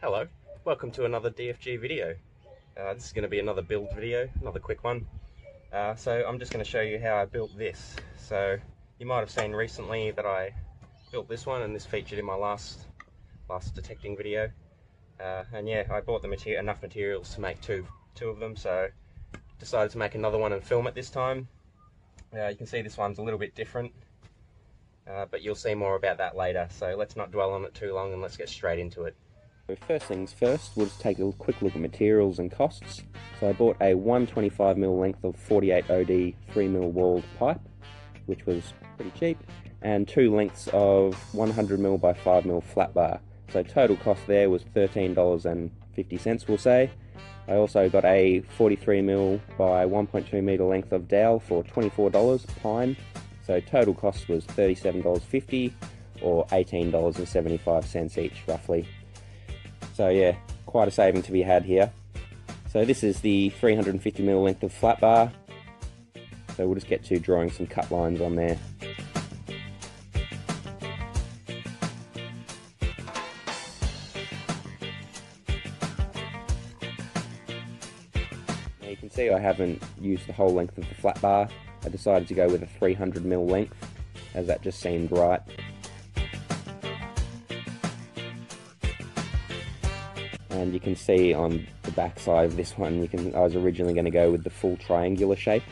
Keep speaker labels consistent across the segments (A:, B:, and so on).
A: Hello, welcome to another DFG video. This is going to be another build video, another quick one. So I'm just going to show you how I built this. So you might have seen recently that I built this one, and this featured in my last detecting video. And yeah, I bought enough materials to make two of them, so decided to make another one and film it this time. You can see this one's a little bit different, but you'll see more about that later. So let's not dwell on it too long and let's get straight into it. So first things first, we'll just take a quick look at materials and costs. So I bought a 125mm length of 48 OD 3mm walled pipe, which was pretty cheap, and two lengths of 100mm by 5mm flat bar. So total cost there was $13.50, we'll say. I also got a 43mm by 1.2m length of dowel for $24 pine. So total cost was $37.50 or $18.75 each roughly. So yeah, quite a saving to be had here. So this is the 350mm length of flat bar. So we'll just get to drawing some cut lines on there. Now you can see I haven't used the whole length of the flat bar. I decided to go with a 300mm length, as that just seemed right. And you can see on the back side of this one, I was originally going to go with the full triangular shape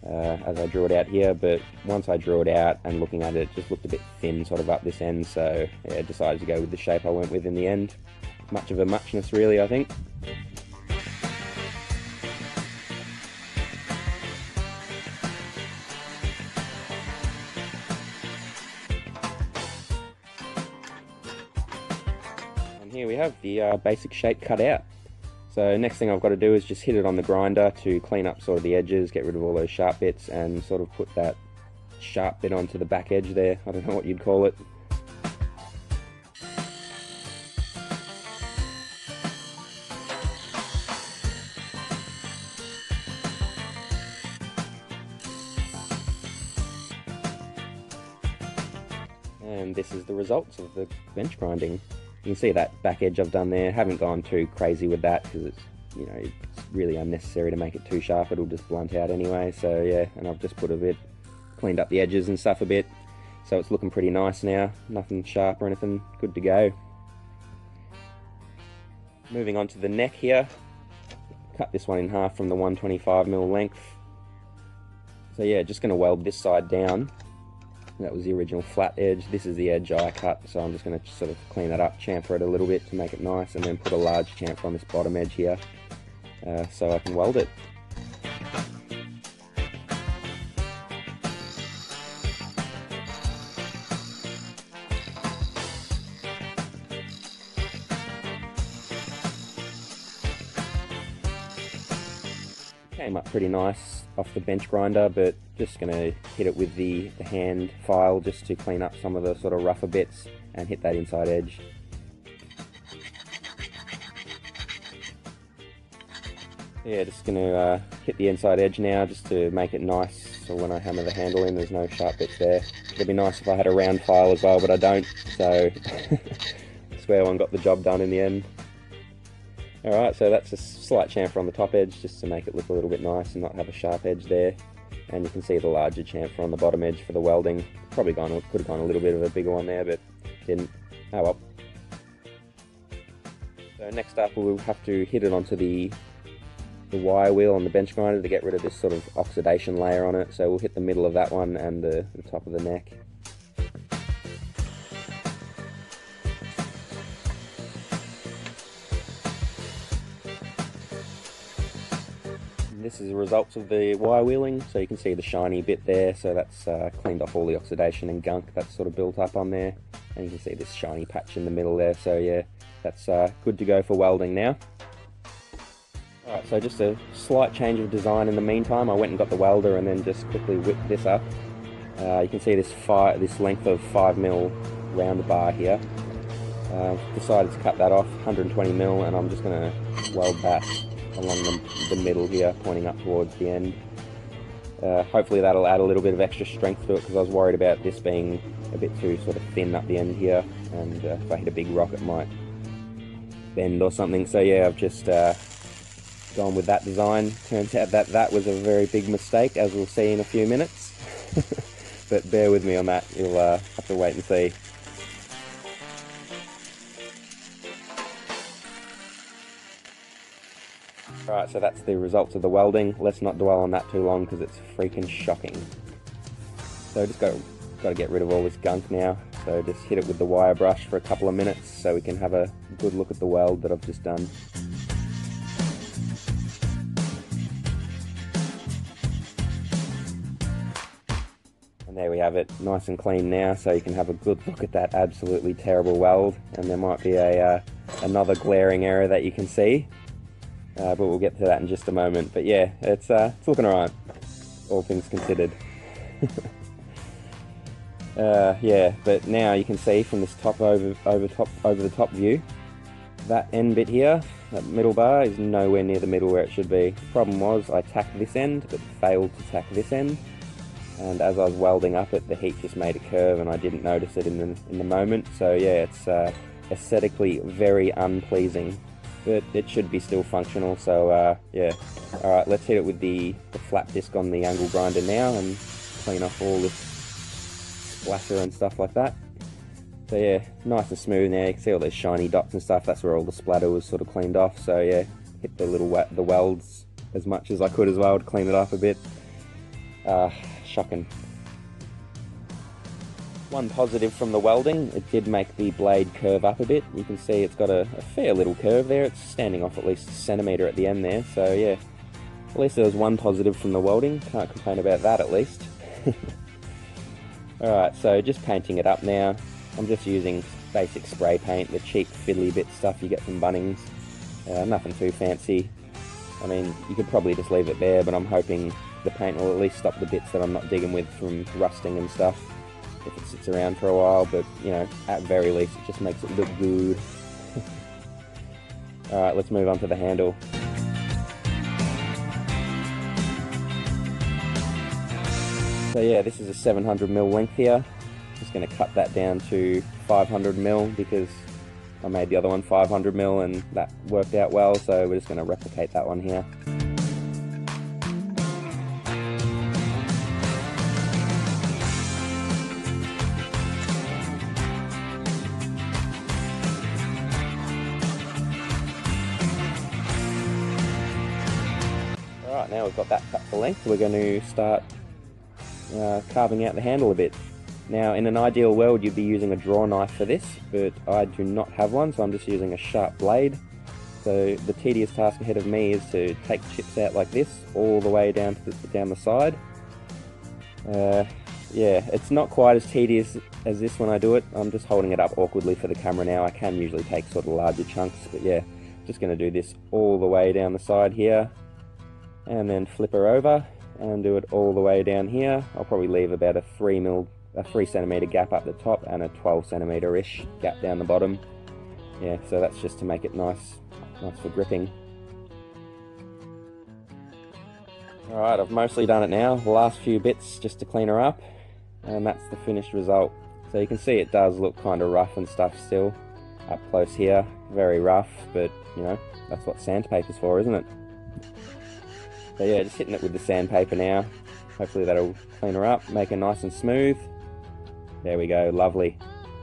A: as I drew it out here, but once I drew it out and looking at it, it just looked a bit thin sort of up this end, so yeah, I decided to go with the shape I went with in the end. Much of a muchness really, I think. Here we have the basic shape cut out. So next thing I've got to do is just hit it on the grinder to clean up sort of the edges, get rid of all those sharp bits, and sort of put that sharp bit onto the back edge there. I don't know what you'd call it. And this is the results of the bench grinding. You can see that back edge I've done there. Haven't gone too crazy with that because it's, it's really unnecessary to make it too sharp. It'll just blunt out anyway. So yeah, and I've just cleaned up the edges and stuff a bit. So it's looking pretty nice now. Nothing sharp or anything. Good to go. Moving on to the neck here. Cut this one in half from the 125mm length. So yeah, just going to weld this side down. That was the original flat edge. This is the edge I cut, so I'm just going to sort of clean that up, chamfer it a little bit to make it nice, and then put a large chamfer on this bottom edge here so I can weld it. Came up pretty nice off the bench grinder, but just going to hit it with the hand file just to clean up some of the sort of rougher bits and hit that inside edge. Yeah, just going to hit the inside edge now just to make it nice, so when I hammer the handle in there's no sharp bits there. It'd be nice if I had a round file as well, but I don't, so square one got the job done in the end. Alright, so that's a slight chamfer on the top edge just to make it look a little bit nice and not have a sharp edge there. And you can see the larger chamfer on the bottom edge for the welding. Could have gone a little bit of a bigger one there, but didn't. Oh well. So next up we'll have to hit it onto the wire wheel on the bench grinder to get rid of this sort of oxidation layer on it. So we'll hit the middle of that one and the top of the neck. This is the results of the wire wheeling, so you can see the shiny bit there, so that's cleaned off all the oxidation and gunk that's sort of built up on there, and you can see this shiny patch in the middle there, so yeah, that's good to go for welding now. Alright, so just a slight change of design in the meantime. I went and got the welder and then just quickly whipped this up. You can see this length of 5mm round bar here. Decided to cut that off 120mm, and I'm just going to weld that along the middle here, pointing up towards the end. Hopefully that'll add a little bit of extra strength to it, because I was worried about this being a bit too sort of thin up the end here, and if I hit a big rock it might bend or something. So yeah, I've just gone with that design. Turns out that that was a very big mistake, as we'll see in a few minutes. But bear with me on that, you'll have to wait and see. Alright, so that's the results of the welding. Let's not dwell on that too long because it's freaking shocking. So just got to get rid of all this gunk now. So just hit it with the wire brush for a couple of minutes so we can have a good look at the weld that I've just done. And there we have it, nice and clean now, so you can have a good look at that absolutely terrible weld. And there might be another glaring error that you can see. But we'll get to that in just a moment. But yeah, it's looking alright, all things considered. Yeah, but now you can see from this over the top view, that end bit here, that middle bar, is nowhere near the middle where it should be. The problem was I tacked this end, but failed to tack this end. And as I was welding up it, the heat just made a curve, and I didn't notice it in the moment. So yeah, it's aesthetically very unpleasing. But it should be still functional, so yeah. Alright, let's hit it with the flat disc on the angle grinder now and clean off all this splatter and stuff like that. So yeah, nice and smooth now. You can see all those shiny dots and stuff. That's where all the splatter was sort of cleaned off. So yeah, hit the the welds as much as I could as well to clean it up a bit. Shocking. One positive from the welding, it did make the blade curve up a bit. You can see it's got a fair little curve there. It's standing off at least a centimetre at the end there. So yeah, at least there was one positive from the welding. Can't complain about that at least. Alright, so just painting it up now. I'm just using basic spray paint, the cheap fiddly bit stuff you get from Bunnings. Nothing too fancy. I mean, you could probably just leave it there, but I'm hoping the paint will at least stop the bits that I'm not digging with from rusting and stuff if it sits around for a while, but you know, at very least it just makes it look good. Alright, let's move on to the handle. So yeah, this is a 700mm length here. Just going to cut that down to 500mm because I made the other one 500mm and that worked out well, so we're just going to replicate that one here. Alright, now we've got that cut for length, we're going to start carving out the handle a bit. Now in an ideal world you'd be using a draw knife for this, but I do not have one, so I'm just using a sharp blade. So the tedious task ahead of me is to take chips out like this all the way down the side. Yeah, it's not quite as tedious as this when I do it. I'm just holding it up awkwardly for the camera now. I can usually take sort of larger chunks, but yeah, just going to do this all the way down the side here and then flip her over and do it all the way down here. I'll probably leave about a 3 centimeter gap up the top and a 12 centimeter-ish gap down the bottom. Yeah, so that's just to make it nice for gripping. Alright, I've mostly done it now. The last few bits just to clean her up, and that's the finished result. So you can see it does look kind of rough and stuff still up close here. Very rough, but you know, that's what sandpaper's for, isn't it? So yeah, just hitting it with the sandpaper now. Hopefully that'll clean her up, make her nice and smooth. There we go, lovely.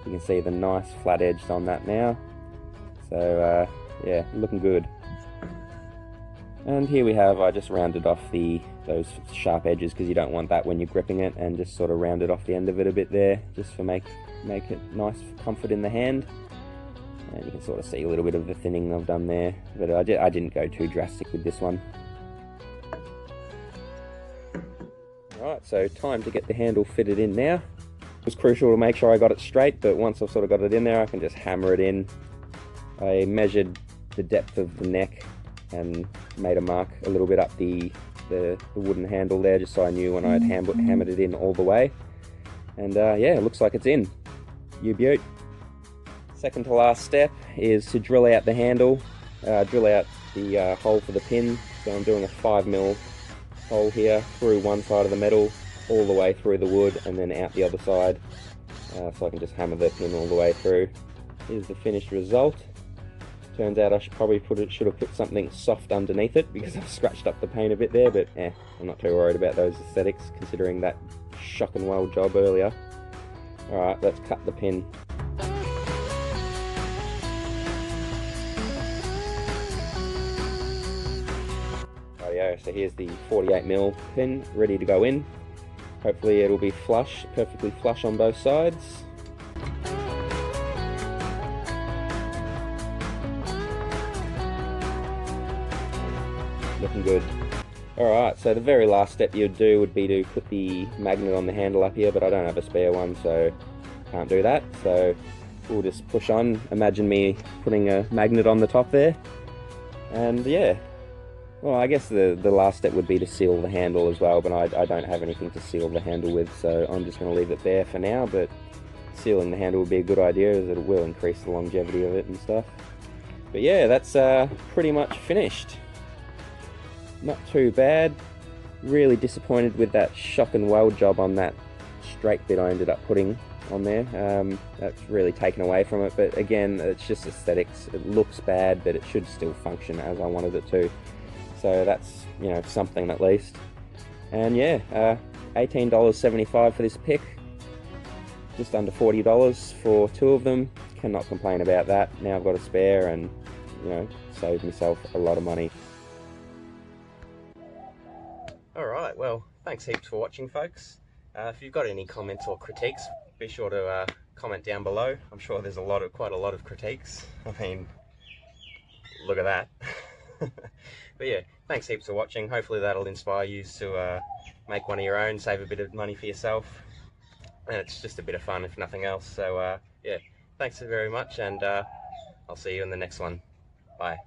A: You can see the nice flat edge on that now. So yeah, looking good. And here we have, I just rounded off those sharp edges because you don't want that when you're gripping it, and just sort of rounded off the end of it a bit there, just to make it nice comfort in the hand. And you can sort of see a little bit of the thinning I've done there, but I didn't go too drastic with this one. Alright, so time to get the handle fitted in now. It was crucial to make sure I got it straight, but once I've sort of got it in there, I can just hammer it in. I measured the depth of the neck and made a mark a little bit up the wooden handle there, just so I knew when I had hammered it in all the way. And yeah, it looks like it's in. You beaut. Second to last step is to drill out the handle, drill out the hole for the pin. So I'm doing a 5mm hole here through one side of the metal, all the way through the wood, and then out the other side, so I can just hammer the pin all the way through. Here's the finished result. Turns out I should have put something soft underneath it because I've scratched up the paint a bit there, but I'm not too worried about those aesthetics considering that shock and weld job earlier. Alright, let's cut the pin. Rightio, so here's the 48mm pin ready to go in. Hopefully it'll be flush, perfectly flush on both sides. Looking good. Alright, so the very last step you'd do would be to put the magnet on the handle up here, but I don't have a spare one, so can't do that. So we'll just push on. Imagine me putting a magnet on the top there. And yeah, well, I guess the last step would be to seal the handle as well, but I don't have anything to seal the handle with, so I'm just going to leave it there for now, but sealing the handle would be a good idea as it will increase the longevity of it and stuff. But yeah, that's pretty much finished. Not too bad. Really disappointed with that shock and weld job on that straight bit I ended up putting on there. That's really taken away from it, but again, it's just aesthetics. It looks bad, but it should still function as I wanted it to. So that's, you know, something at least. And yeah, $18.75 for this pick. Just under $40 for two of them. Cannot complain about that. Now I've got a spare and, you know, saved myself a lot of money. Alright, well, thanks heaps for watching, folks. If you've got any comments or critiques, be sure to comment down below. I'm sure there's quite a lot of critiques. I mean, look at that. But yeah, thanks heaps for watching. Hopefully that'll inspire you to make one of your own, save a bit of money for yourself. And it's just a bit of fun, if nothing else. So yeah, thanks very much, and I'll see you in the next one. Bye.